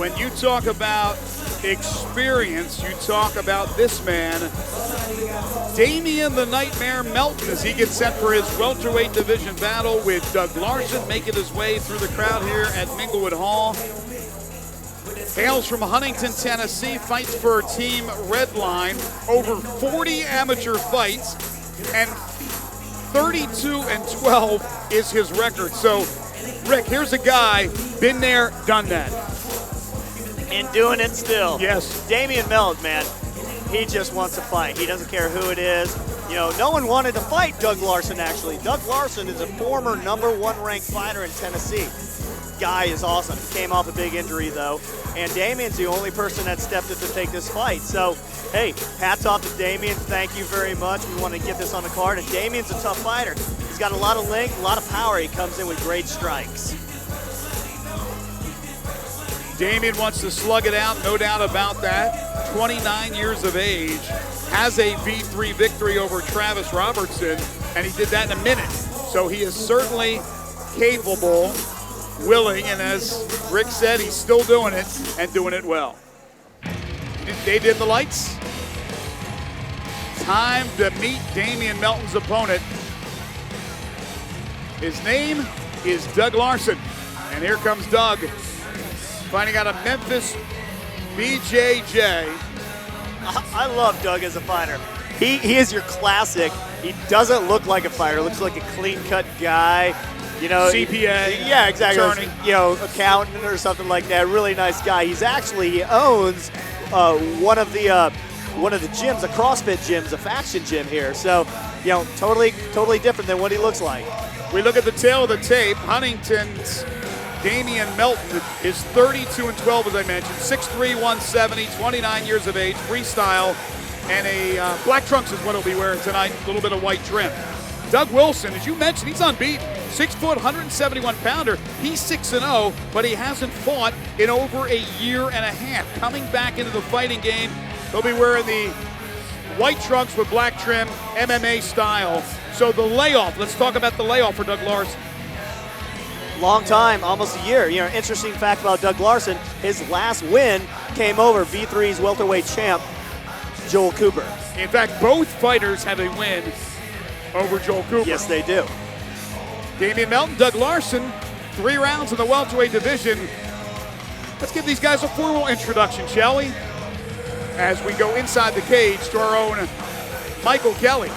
when you talk about experience, you talk about this man, Damien the Nightmare Melton, as he gets set for his welterweight division battle with Doug Larson, making his way through the crowd here at Minglewood Hall. Hails from Huntington, Tennessee, fights for Team Redline, over 40 amateur fights, and 32-12 is his record. So, Rick, here's a guy, been there, done that. And doing it still. Yes. Damien Melton, man, he just wants to fight. He doesn't care who it is. You know, no one wanted to fight Doug Larson, actually. Doug Larson is a former #1 ranked fighter in Tennessee. Guy is awesome. He came off a big injury, though. And Damien's the only person that stepped up to take this fight. So, hey, hats off to Damien. Thank you very much. We want to get this on the card. And Damien's a tough fighter. He's got a lot of length, a lot of power. He comes in with great strikes. Damien wants to slug it out, no doubt about that. 29 years of age, has a V3 victory over Travis Robertson, and he did that in a minute. So he is certainly capable, willing, and as Rick said, he's still doing it and doing it well. They did the lights. Time to meet Damien Melton's opponent. His name is Doug Larson, and here comes Doug, fighting out of Memphis, BJJ. I love Doug as a fighter. He is your classic. He doesn't look like a fighter. Looks like a clean-cut guy. You know, CPA. Yeah, exactly. Attorney. You know, accountant or something like that. Really nice guy. He owns one of the gyms, a CrossFit gyms, a faction gym here. So, you know, totally different than what he looks like. We look at the tail of the tape. Huntington's Damien Melton is 32-12, as I mentioned. 6'3", 170, 29 years of age, freestyle, and a black trunks is what he'll be wearing tonight, a little bit of white trim. Doug Wilson, as you mentioned, he's unbeaten. 6 foot, 171-pounder. He's 6-0, but he hasn't fought in over a year and a half. Coming back into the fighting game, he'll be wearing the white trunks with black trim, MMA style. So the layoff, let's talk about the layoff for Doug Larson. Long time, almost a year. You know, interesting fact about Doug Larson, his last win came over V3's welterweight champ, Joel Cooper. In fact, both fighters have a win over Joel Cooper. Yes, they do. Damien Melton, Doug Larson, 3 rounds in the welterweight division. Let's give these guys a formal introduction, shall we? As we go inside the cage to our own Michael Kelly.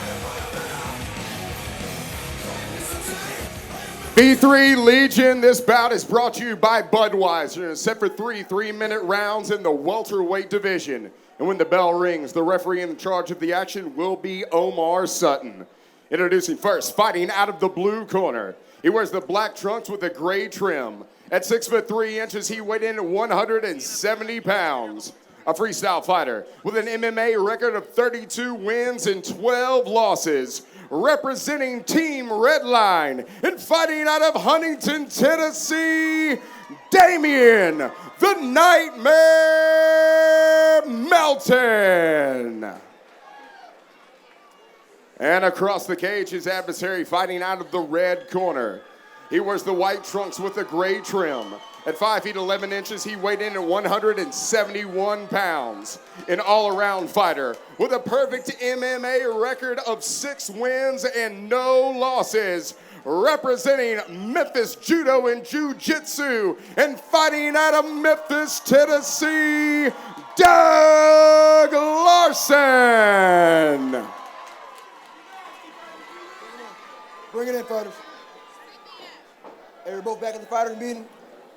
V3 Legion, this bout is brought to you by Budweiser, set for 3 3-minute rounds in the welterweight division. And when the bell rings, the referee in charge of the action will be Omar Sutton. Introducing first, fighting out of the blue corner. He wears the black trunks with a gray trim. At 6 foot 3 inches, he weighed in at 170 pounds. A freestyle fighter with an MMA record of 32 wins and 12 losses. Representing Team Redline and fighting out of Huntington, Tennessee, Damien the Nightmare Melton. And across the cage, his adversary fighting out of the red corner. He wears the white trunks with a gray trim. At 5 feet 11 inches, he weighed in at 171 pounds. An all-around fighter with a perfect MMA record of 6 wins and no losses. Representing Memphis Judo and Jiu-Jitsu and fighting out of Memphis, Tennessee, Doug Larson. Bring it in, fighters. Hey, we're both back at the fighters meeting.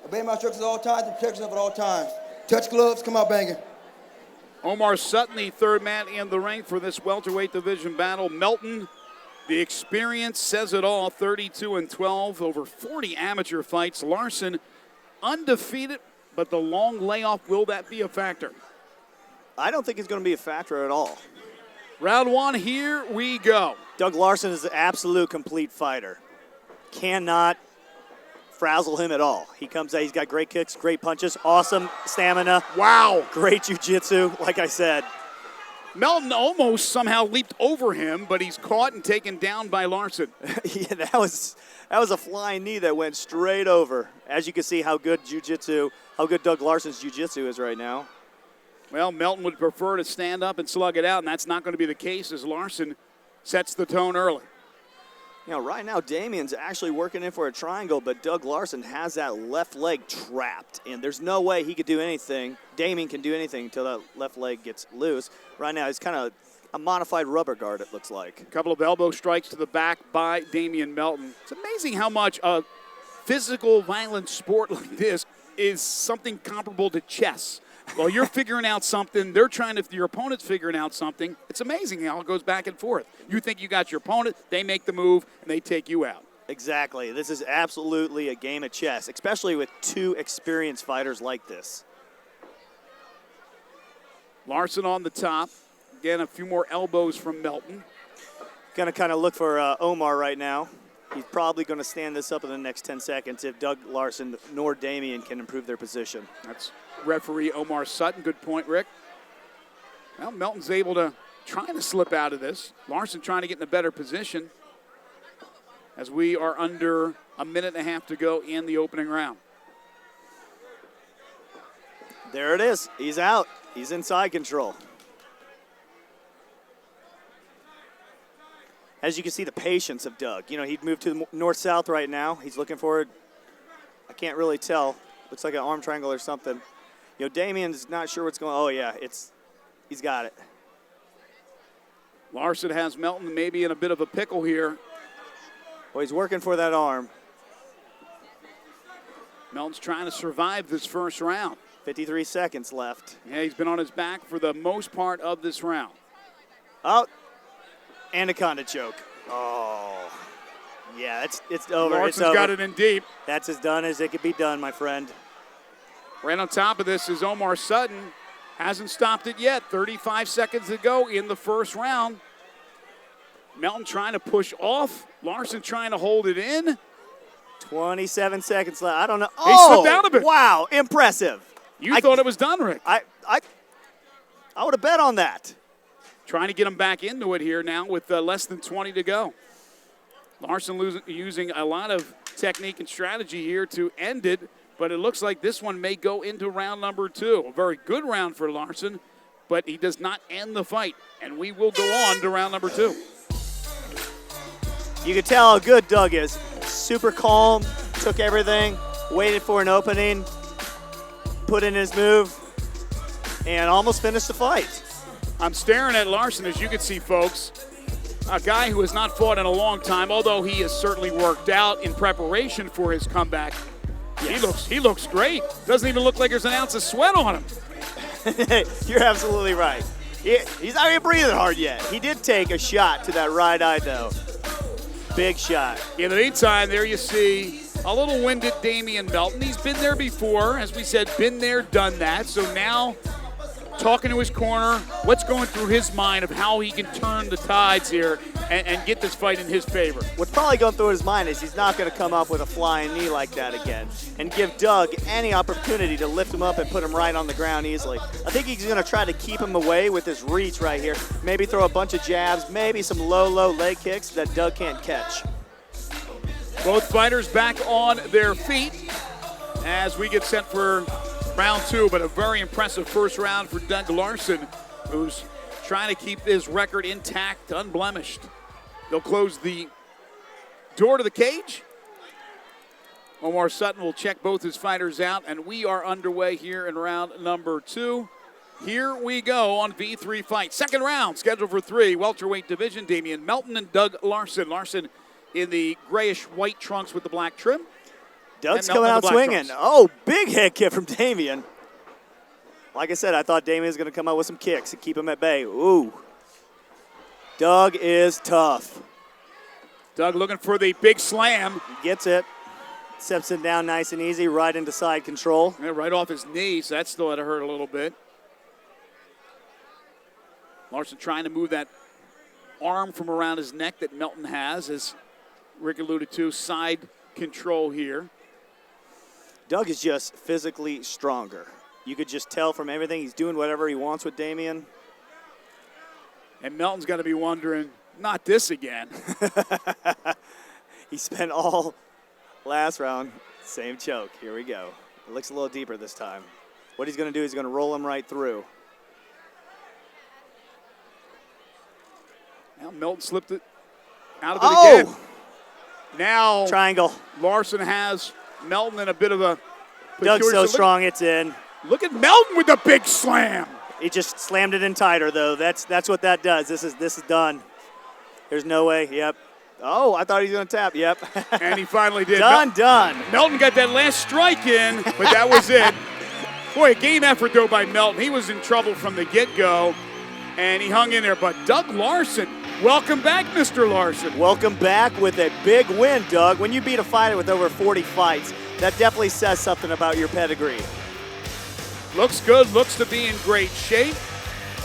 Obey my instructions at all times and protect yourself at all times. Touch gloves, come out banging. Omar Sutton, the third man in the ring for this welterweight division battle. Melton, the experience says it all, 32-12, over 40 amateur fights. Larson, undefeated, but the long layoff, will that be a factor? I don't think it's going to be a factor at all. Round 1, here we go. Doug Larson is an absolute complete fighter. Cannot frazzle him at all. He comes out, he's got great kicks, great punches, awesome stamina. Wow. Great jiu-jitsu, like I said. Melton almost somehow leaped over him, but he's caught and taken down by Larson. Yeah, that was a flying knee that went straight over. As you can see how good Doug Larson's jiu-jitsu is right now. Well, Melton would prefer to stand up and slug it out, and that's not going to be the case as Larson sets the tone early. You know, right now Damien's actually working in for a triangle, but Doug Larson has that left leg trapped, and there's no way he could do anything. Damien can do anything until that left leg gets loose. Right now, it's kind of a modified rubber guard, it looks like. A couple of elbow strikes to the back by Damien Melton. It's amazing how much a physical, violent sport like this is something comparable to chess. While you're figuring out something, your opponent's figuring out something. It's amazing how it goes back and forth. You think you got your opponent, they make the move, and they take you out. Exactly. This is absolutely a game of chess, especially with two experienced fighters like this. Larson on the top. Again, a few more elbows from Melton. Going to kind of look for Omar right now. He's probably going to stand this up in the next 10 seconds if Doug Larson nor Damien can improve their position. That's referee Omar Sutton. Good point, Rick. Well, Melton's able to trying to slip out of this. Larson trying to get in a better position as we are under a minute and a half to go in the opening round. There it is. He's out. He's in side control. As you can see, the patience of Doug. You know, he'd moved to the north-south right now. He's looking for it. I can't really tell. Looks like an arm triangle or something. You know, Damien's not sure what's going on. Oh, yeah, he's got it. Larson has Melton maybe in a bit of a pickle here. Well, he's working for that arm. Melton's trying to survive this first round. 53 seconds left. Yeah, he's been on his back for the most part of this round. Oh, anaconda choke. Oh, yeah, it's over. Larson's got it in deep. That's as done as it could be done, my friend. Right on top of this is Omar Sutton. Hasn't stopped it yet. 35 seconds to go in the first round. Melton trying to push off. Larson trying to hold it in. 27 seconds left. I don't know. He slipped down a bit. Wow, impressive. You thought it was done, Rick. I would have bet on that. Trying to get him back into it here now with less than 20 to go. Larson using a lot of technique and strategy here to end it, but it looks like this one may go into round number 2. A very good round for Larson, but he does not end the fight, and we will go on to round number 2. You can tell how good Doug is. Super calm, took everything, waited for an opening, put in his move, and almost finished the fight. I'm staring at Larson, as you can see, folks. A guy who has not fought in a long time, although he has certainly worked out in preparation for his comeback. Yes. He looks great. Doesn't even look like there's an ounce of sweat on him. You're absolutely right. He's not even breathing hard yet. He did take a shot to that right eye, though. Big shot. In the meantime, there you see a little winded Damien Melton. He's been there before, as we said, been there, done that. So now, talking to his corner, what's going through his mind of how he can turn the tides here and get this fight in his favor. What's probably going through his mind is he's not going to come up with a flying knee like that again and give Doug any opportunity to lift him up and put him right on the ground easily. I think he's going to try to keep him away with his reach right here. Maybe throw a bunch of jabs, maybe some low leg kicks that Doug can't catch. Both fighters back on their feet as we get set for round 2, but a very impressive first round for Doug Larson, who's trying to keep his record intact, unblemished. They'll close the door to the cage. Omar Sutton will check both his fighters out, and we are underway here in round number 2. Here we go on V3 Fights. Second round, scheduled for 3, welterweight division, Damien Melton and Doug Larson. Larson in the grayish-white trunks with the black trim. Doug's coming out swinging. Trunks. Oh, big head kick from Damien. Like I said, I thought Damien was going to come out with some kicks and keep him at bay. Ooh. Doug is tough. Doug looking for the big slam. He gets it. Steps it down nice and easy, right into side control. Yeah, right off his knee, so that still had to hurt a little bit. Larson trying to move that arm from around his neck that Melton has, as Rick alluded to, side control here. Doug is just physically stronger. You could just tell from everything. He's doing whatever he wants with Damien. And Melton's got to be wondering, not this again. He spent all last round, same choke. Here we go. It looks a little deeper this time. What he's going to do is going to roll him right through. Now Melton slipped it out of it again. Now triangle. Larson has Melton in a bit of a Doug's so strong, it's in. Look at Melton with the big slam. He just slammed it in tighter, though. That's what that does. This is done. There's no way. Yep. Oh, I thought he was going to tap. Yep. And he finally did. Done. Melton got that last strike in, but that was it. Boy, a game effort, though, by Melton. He was in trouble from the get-go, and he hung in there. But Doug Larson, welcome back, Mr. Larson. Welcome back with a big win, Doug. When you beat a fighter with over 40 fights, that definitely says something about your pedigree. Looks good, looks to be in great shape.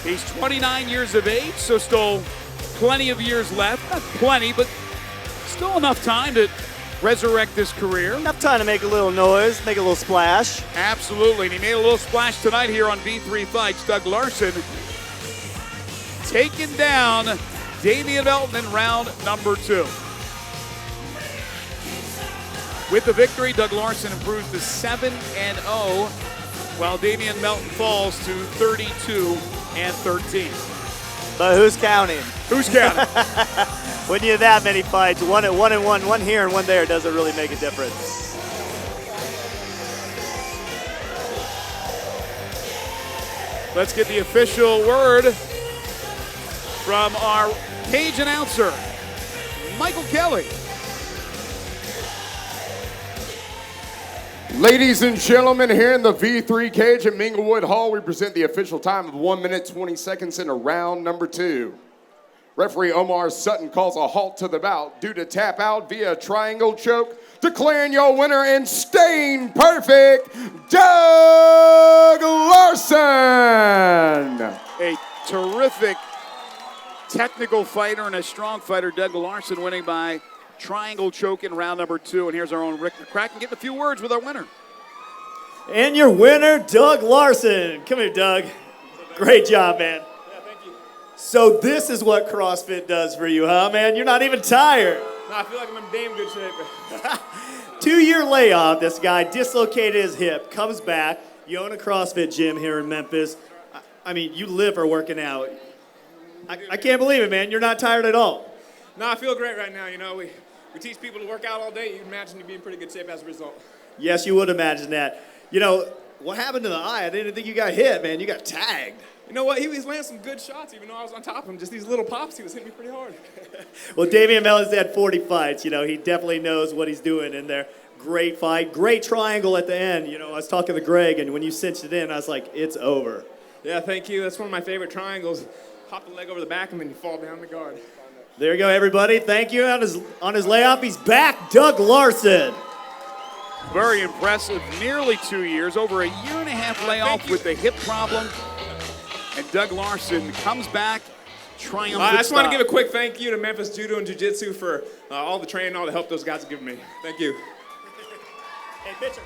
He's 29 years of age, so still plenty of years left. Not plenty, but still enough time to resurrect this career. Enough time to make a little noise, make a little splash. Absolutely, and he made a little splash tonight here on V3 Fights. Doug Larson taking down Damien Melton in round number 2. With the victory, Doug Larson improves to 7-0, while Damien Melton falls to 32-13. But who's counting? Who's counting? When you have that many fights, one and one here and one there doesn't really make a difference. Let's get the official word from our cage announcer, Michael Kelly. Ladies and gentlemen, here in the V3 cage at Minglewood Hall, we present the official time of 1 minute 20 seconds in round number 2. Referee Omar Sutton calls a halt to the bout due to tap out via triangle choke, declaring your winner and staying perfect, Doug Larson. A terrific technical fighter and a strong fighter, Doug Larson, winning by triangle choke in round number 2. And here's our own Rick McCracken getting a few words with our winner. And your winner, Doug Larson. Come here, Doug. Great job, man. Yeah, thank you. So this is what CrossFit does for you, huh, man? You're not even tired. No, I feel like I'm in damn good shape. 2-year layoff, this guy dislocated his hip, comes back. You own a CrossFit gym here in Memphis. I mean, you live for working out. I can't believe it, man. You're not tired at all. No, I feel great right now. You know, we teach people to work out all day. You'd imagine you'd be in pretty good shape as a result. Yes, you would imagine that. You know, what happened to the eye? I didn't think you got hit, man. You got tagged. You know what? He was landing some good shots, even though I was on top of him. Just these little pops, he was hitting me pretty hard. Well, Damien Melton's had 40 fights. You know, he definitely knows what he's doing in there. Great fight. Great triangle at the end. You know, I was talking to Greg, and when you cinched it in, I was like, it's over. Yeah, thank you. That's one of my favorite triangles. Hop the leg over the back, and then you fall down the guard. There you go, everybody. Thank you. On his layoff, he's back. Doug Larson. Very impressive. Nearly 2 years, over a year and a half layoff with the hip problem. And Doug Larson comes back, triumphant. I just want to give a quick thank you to Memphis Judo and Jiu-Jitsu for all the training, all the help those guys have given me. Thank you. Hey, pitcher.